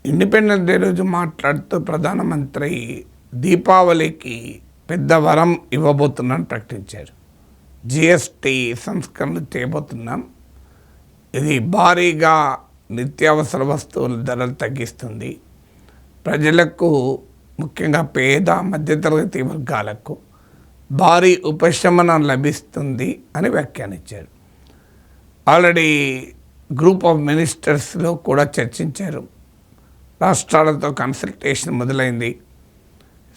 Independence day రోజు మాట్లాడుతూ ప్రధానమంత్రి దీపావళికి పెద్ద వరం ఇవ్వబోతున్నాను ప్రకటించారు. జిఎస్టీ సంస్కరణలు చేయబోతున్నాం, ఇది భారీగా నిత్యావసర వస్తువుల ధరలు తగ్గిస్తుంది, ప్రజలకు ముఖ్యంగా పేద మధ్యతరగతి వర్గాలకు భారీ ఉపశమనం లభిస్తుంది అని వ్యాఖ్యానించారు. ఆల్రెడీ గ్రూప్ ఆఫ్ మినిస్టర్స్లో కూడా చర్చించారు. రాష్ట్రాలతో కన్సల్టేషన్ మొదలైంది.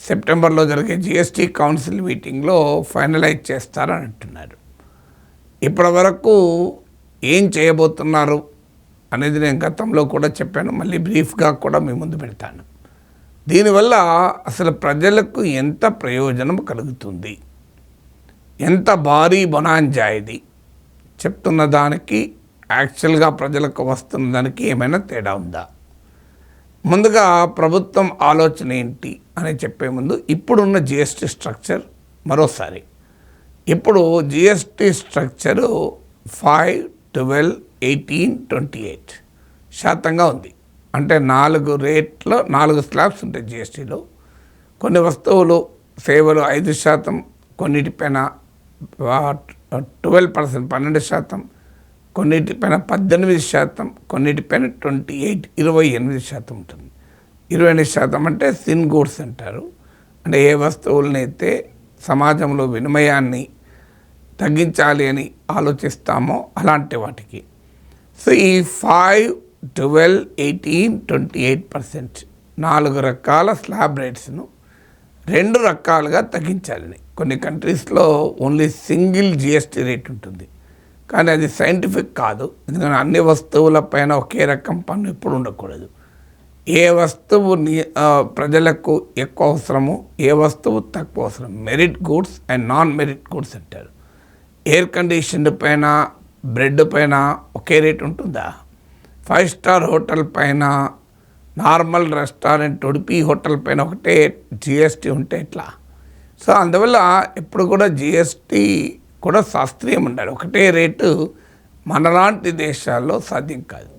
సెప్టెంబర్లో జరిగే జిఎస్టీ కౌన్సిల్ మీటింగ్లో ఫైనలైజ్ చేస్తారని అంటున్నారు. ఇప్పటి వరకు ఏం చేయబోతున్నారు అనేది నేను గతంలో కూడా చెప్పాను, మళ్ళీ బ్రీఫ్గా కూడా మీ ముందు పెడతాను. దీనివల్ల అసలు ప్రజలకు ఎంత ప్రయోజనం కలుగుతుంది, ఎంత భారీ బొనాంజా ఇది, చెప్తున్న దానికి యాక్చువల్గా ప్రజలకు వస్తున్న దానికి ఏమైనా తేడా ఉందా? ముందుగా ప్రభుత్వం ఆలోచన ఏంటి అని చెప్పే ముందు ఇప్పుడున్న జిఎస్టీ స్ట్రక్చర్ మరోసారి. ఇప్పుడు జిఎస్టీ స్ట్రక్చరు 5, 12, 18, 28% ఉంది. అంటే 4 రేట్లో 4 స్లాబ్స్ ఉంటాయి జిఎస్టీలో. కొన్ని వస్తువులు సేవలు 5%, కొన్నిటిపైన 12%, 12%, కొన్నిటిపైన 18%, కొన్నిటిపైన 28% ఉంటుంది. 28% అంటే సిన్ గూడ్స్ అంటారు. అంటే ఏ వస్తువులనైతే సమాజంలో వినిమయాన్ని తగ్గించాలి అని ఆలోచిస్తామో అలాంటి వాటికి. సో ఈ 5, 12, 18, 28% 4 రకాల స్లాబ్ రేట్స్ను 2 రకాలుగా తగ్గించాలని. కొన్ని కంట్రీస్లో ఓన్లీ సింగిల్ జిఎస్టీ రేట్ ఉంటుంది, కానీ అది సైంటిఫిక్ కాదు. ఎందుకంటే అన్ని వస్తువులపైన ఒకే రకం పన్ను ఎప్పుడు ఉండకూడదు. ఏ వస్తువు ప్రజలకు ఎక్కువ అవసరమో, ఏ వస్తువు తక్కువ అవసరం, merit goods and non merit goods అంటారు. ఎయిర్ కండిషన్డ్ పైన, బ్రెడ్ పైన ఒకే రేట్ ఉంటుందా? 5 స్టార్ హోటల్ పైన, నార్మల్ రెస్టారెంట్ ఉడిపి హోటల్ పైన ఒకటే జిఎస్టీ ఉంటే ఎట్లా? సో అందువల్ల ఎప్పుడు కూడా జిఎస్టీ కూడా శాస్త్రీయం ఉండాలి. ఒకటే రేటు మనలాంటి దేశాల్లో సాధ్యం కాదు.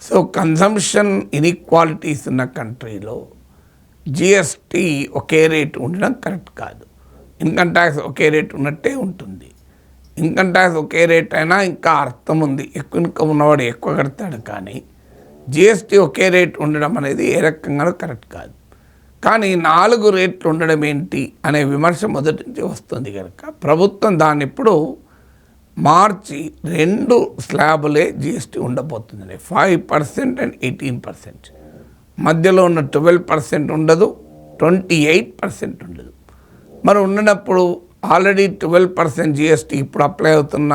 సో కన్సంప్షన్ ఇన్ఈక్వాలిటీస్ ఉన్న కంట్రీలో జిఎస్టీ ఒకే రేటు ఉండడం కరెక్ట్ కాదు. ఇన్కమ్ ట్యాక్స్ ఒకే రేటు ఉన్నట్టే ఉంటుంది. ఇన్కమ్ ట్యాక్స్ ఒకే రేట్ అయినా ఇంకా అర్థం ఉంది, ఎక్కువ ఇన్కమ్ ఉన్నవాడు ఎక్కువ కడతాడు. కానీ జిఎస్టీ ఒకే రేటు ఉండడం అనేది ఏ రకంగానూ కరెక్ట్ కాదు. కానీ 4 రేట్లు ఉండడం ఏంటి అనే విమర్శ మొదటి నుంచి వస్తుంది కనుక ప్రభుత్వం దాన్ని ఇప్పుడు మార్చి 2 స్లాబులే జిఎస్టీ ఉండబోతుంది. 5% అండ్ 18%. మధ్యలో ఉన్న 12% ఉండదు, 28% ఉండదు. మరి ఉన్నప్పుడు ఆల్రెడీ 12% జిఎస్టీ ఇప్పుడు అప్లై అవుతున్న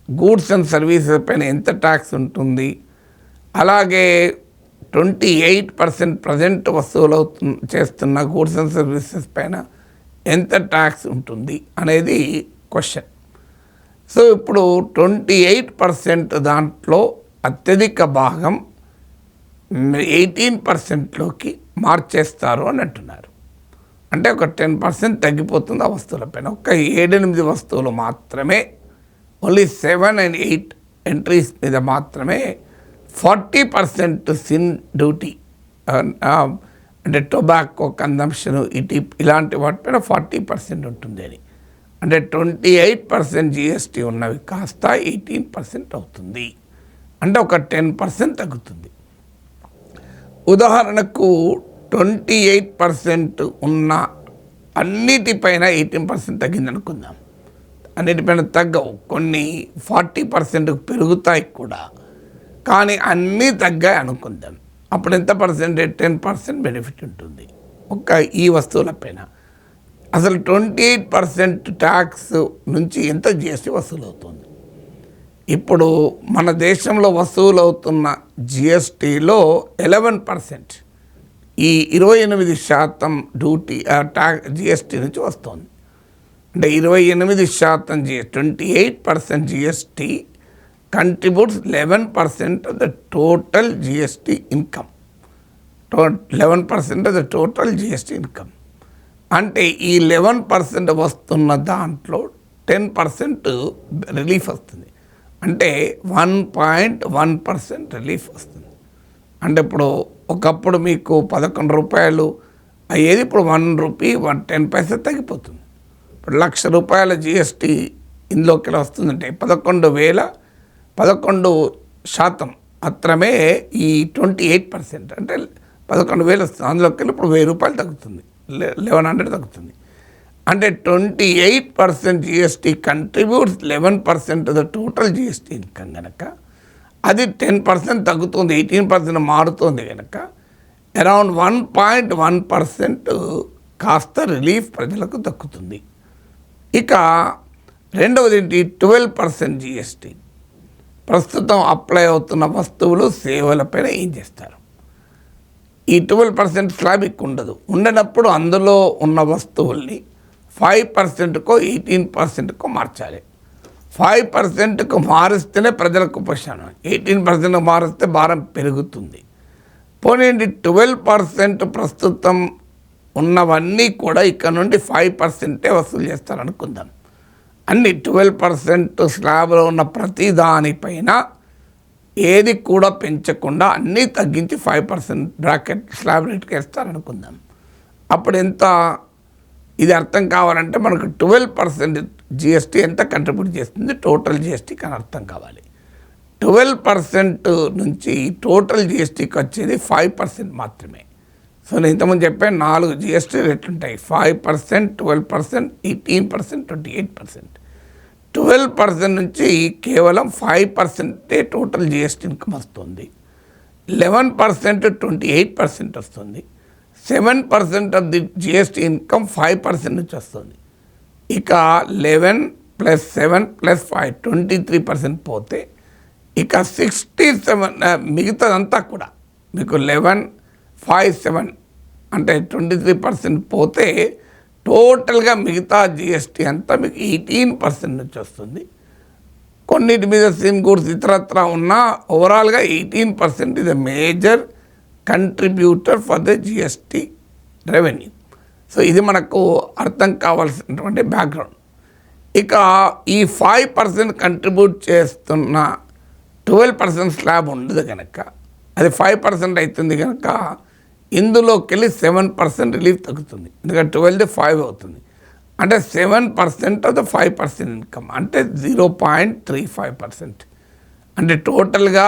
గూడ్స్ అండ్ సర్వీసెస్ పైన ఎంత ట్యాక్స్ ఉంటుంది, అలాగే 28% ప్రజెంట్ వసూలు చేస్తున్న గూడ్స్ అండ్ సర్వీసెస్ పైన ఎంత ట్యాక్స్ ఉంటుంది అనేది క్వశ్చన్. సో ఇప్పుడు 28% దాంట్లో అత్యధిక భాగం 18%లోకి మార్చేస్తారు అని అంటున్నారు. అంటే ఒక 10% తగ్గిపోతుంది ఆ వస్తువులపైన. ఒక 7-8 వస్తువులు మాత్రమే, ఓన్లీ 7 and 8 ఎంట్రీస్ మీద మాత్రమే 40% సిన్ డ్యూటీ, అంటే టొబాకో కన్జంప్షన్ ఇలాంటి వాటిపైన 40% ఉంటుంది అని. అంటే 28% జిఎస్టీ ఉన్నవి కాస్త 18% అవుతుంది. అంటే ఒక 10% తగ్గుతుంది. ఉదాహరణకు 28% ఉన్న అన్నిటిపైన 18% తగ్గింది అనుకుందాం. అన్నిటిపైన తగ్గవు, కొన్ని 40% పెరుగుతాయి కూడా, కానీ అన్నీ తగ్గాయి అనుకుందాం. అప్పుడు ఎంత పర్సెంటేజ్? 10% బెనిఫిట్ ఉంటుంది ఒక ఈ వస్తువులపైన. అసలు 28% ట్యాక్స్ నుంచి ఎంత జిఎస్టీ వసూలు అవుతుంది? ఇప్పుడు మన దేశంలో వసూలు అవుతున్న జిఎస్టీలో 11% ఈ 28% డ్యూటీ జిఎస్టీ నుంచి వస్తుంది. అంటే 28% GST, 28% GST contributes 11% of the total GST income. 11% of the total GST income. అంటే ఈ 11% వస్తున్న దాంట్లో 10% రిలీఫ్ వస్తుంది. అంటే 1.1% రిలీఫ్ వస్తుంది. అంటే ఇప్పుడు ఒకప్పుడు మీకు 11 రూపాయలు అయ్యేది ఇప్పుడు 1 రూపీ 10 పైసా తగ్గిపోతుంది. ఇప్పుడు ₹1,00,000 జిఎస్టీ ఇందులోకి వస్తుందంటే 11% మాత్రమే ఈ 28%, అంటే 11,000 వస్తుంది. అందులోకి వెళ్ళి ఇప్పుడు ₹1,000 తగ్గుతుంది, 1,100 తగ్గుతుంది. అంటే 28% GST contributes 11% the total GST income కనుక అది 10% తగ్గుతుంది, 18% మారుతుంది కనుక అరౌండ్ 1.1% కాస్త రిలీఫ్ ప్రజలకు దక్కుతుంది. ఇక రెండవది ఏంటి, 12% జిఎస్టీ ప్రస్తుతం అప్లై అవుతున్న వస్తువులు సేవలపైన ఏం చేస్తారు. ఈ 12% స్లాబ్ ఉండదు. ఉండనప్పుడు అందులో ఉన్న వస్తువుల్ని 5%కో 18%కో మార్చాలి. 5%కు మారిస్తేనే ప్రజలకు ఉపశమనం, 18% మారిస్తే భారం పెరుగుతుంది. పోనీ 12% ప్రస్తుతం ఉన్నవన్నీ కూడా ఇక్కడ నుండి 5% వసూలు చేస్తారనుకుందాం. అన్ని 12% స్లాబ్లో ఉన్న ప్రతి దానిపైన ఏది కూడా పెంచకుండా అన్నీ తగ్గించి 5% బ్రాకెట్ స్లాబ్ రేట్కి వేస్తారనుకుందాం. అప్పుడు ఎంత, ఇది అర్థం కావాలంటే మనకు 12% జిఎస్టీ ఎంత కంట్రిబ్యూట్ చేస్తుంది టోటల్ జిఎస్టీకి అని అర్థం కావాలి. 12% నుంచి టోటల్ జిఎస్టీకి వచ్చేది 5% మాత్రమే. సో నేను ఇంతకుముందు చెప్పాను 4 జిఎస్టీ రేట్లు ఉంటాయి, 5%, 12%, 18%, 28%. 12% నుంచి కేవలం 5% టోటల్ జిఎస్టీ ఇన్కమ్ వస్తుంది. 11% 28% వస్తుంది. 7% ఆఫ్ ది జిఎస్టీ ఇన్కమ్ 5% నుంచి వస్తుంది. ఇక 11 + 7 + 5 23% పోతే ఇక 67 మిగతాదంతా కూడా మీకు 11, 5, 7 అంటే 23% పోతే టోటల్గా మిగతా జిఎస్టీ అంతా మీకు 18% నుంచి వస్తుంది. కొన్నిటి మీద సిన్ గూడ్స్ ఇతరత్రా ఉన్న ఓవరాల్గా 18% ఇది major contributor for the GST revenue. So ఇది మనకు అర్థం కావాల్సినటువంటి బ్యాక్గ్రౌండ్. ఇక ఈ 5% కంట్రిబ్యూట్ చేస్తున్న 12% స్లాబ్ ఉండదు కనుక అది 5% అవుతుంది కనుక ఇందులోకి వెళ్ళి 7% రిలీఫ్ తగ్గుతుంది. ఎందుకంటే 12 5 అవుతుంది, అంటే 7% ఆఫ్ ద 5% ఇన్కమ్ అంటే 0.35%. అంటే టోటల్గా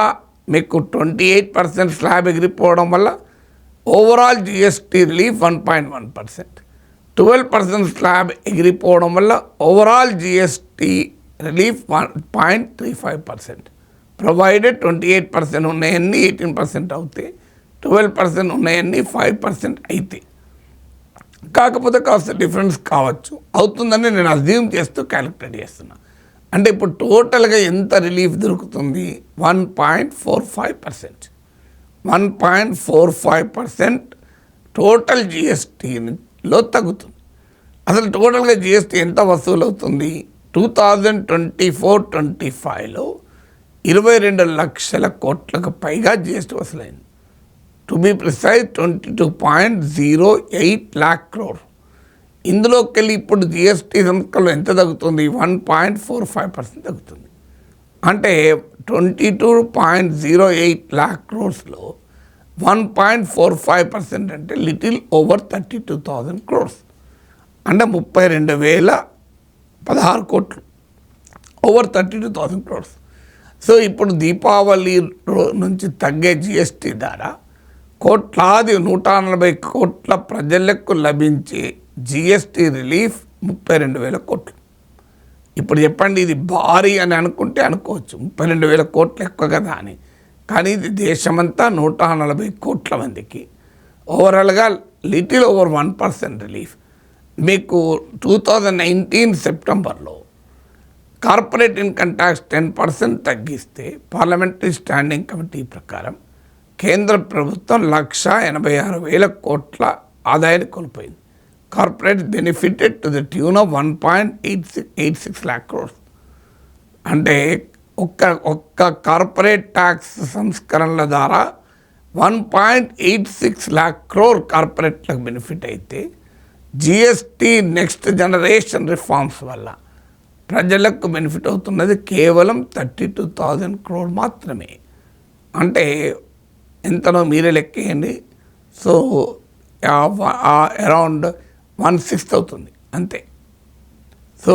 మీకు 28% స్లాబ్ ఎగిరిపోవడం వల్ల ఓవరాల్ జిఎస్టీ రిలీఫ్ 1.1%. 12% స్లాబ్ ఎగిరిపోవడం వల్ల ఓవరాల్ జిఎస్టీ రిలీఫ్ 1.35%. ప్రొవైడెడ్ 28% ఉన్నాయన్నీ 18% అవుతాయి, 12% ఉన్నాయన్నీ 5% అయితే. కాకపోతే కాస్త డిఫరెన్స్ కావచ్చు, అవుతుందని నేను అజ్యూమ్ చేస్తూ క్యాలిక్యులేట్ చేస్తున్నా. అంటే ఇప్పుడు టోటల్గా ఎంత రిలీఫ్ దొరుకుతుంది, 1.45%. 1.45% టోటల్ జిఎస్టీలో తగ్గుతుంది. అసలు టోటల్గా జిఎస్టీ ఎంత వసూలు అవుతుంది, 2024-25లో 22 లక్షల కోట్లకు పైగా జిఎస్టీ వసూలైంది. To be precise 22.08 lakh crore. ఇందులోకి వెళ్ళి ఇప్పుడు జిఎస్టీ సంస్థలో ఎంత తగ్గుతుంది, 1.45% తగ్గుతుంది. అంటే 22.08 lakh crores-లో 1.45% అంటే లిటిల్ ఓవర్ 32,000 crores, అంటే 32,016 కోట్లు, ఓవర్ 32,000 crores. సో ఇప్పుడు దీపావళి నుంచి తగ్గే జిఎస్టీ ద్వారా కోట్లాది 140 కోట్ల ప్రజలకు లభించే జిఎస్టీ రిలీఫ్ 32,000 కోట్లు. ఇప్పుడు చెప్పండి, ఇది భారీ అని అనుకుంటే అనుకోవచ్చు, 32,000 కోట్లు ఎక్కువ కదా అని. కానీ ఇది దేశమంతా 140 కోట్ల మందికి ఓవరాల్గా లిటిల్ ఓవర్ 1% రిలీఫ్. మీకు 2019 సెప్టెంబర్లో కార్పొరేట్ ఇన్కమ్ ట్యాక్స్ 10% తగ్గిస్తే పార్లమెంటరీ స్టాండింగ్ కమిటీ ప్రకారం కేంద్ర ప్రభుత్వం 186,000 కోట్ల ఆదాయాన్ని కోల్పోయింది. Corporate benefited to the tune of 1.86 lakh crores. అంటే ఒక్క కార్పొరేట్ ట్యాక్స్ సంస్కరణల ద్వారా 1.86 lakh crore కార్పొరేట్లకు బెనిఫిట్ అయితే, జిఎస్టీ నెక్స్ట్ జనరేషన్ రిఫార్మ్స్ వల్ల ప్రజలకు బెనిఫిట్ అవుతున్నది కేవలం 32,000 crore మాత్రమే. అంటే ఎంతనో మీరే లెక్కేయండి. సో అరౌండ్ 1/6 అవుతుంది అంతే. సో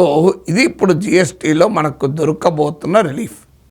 ఇది ఇప్పుడు జిఎస్టీలో మనకు దొరకబోతున్న రిలీఫ్.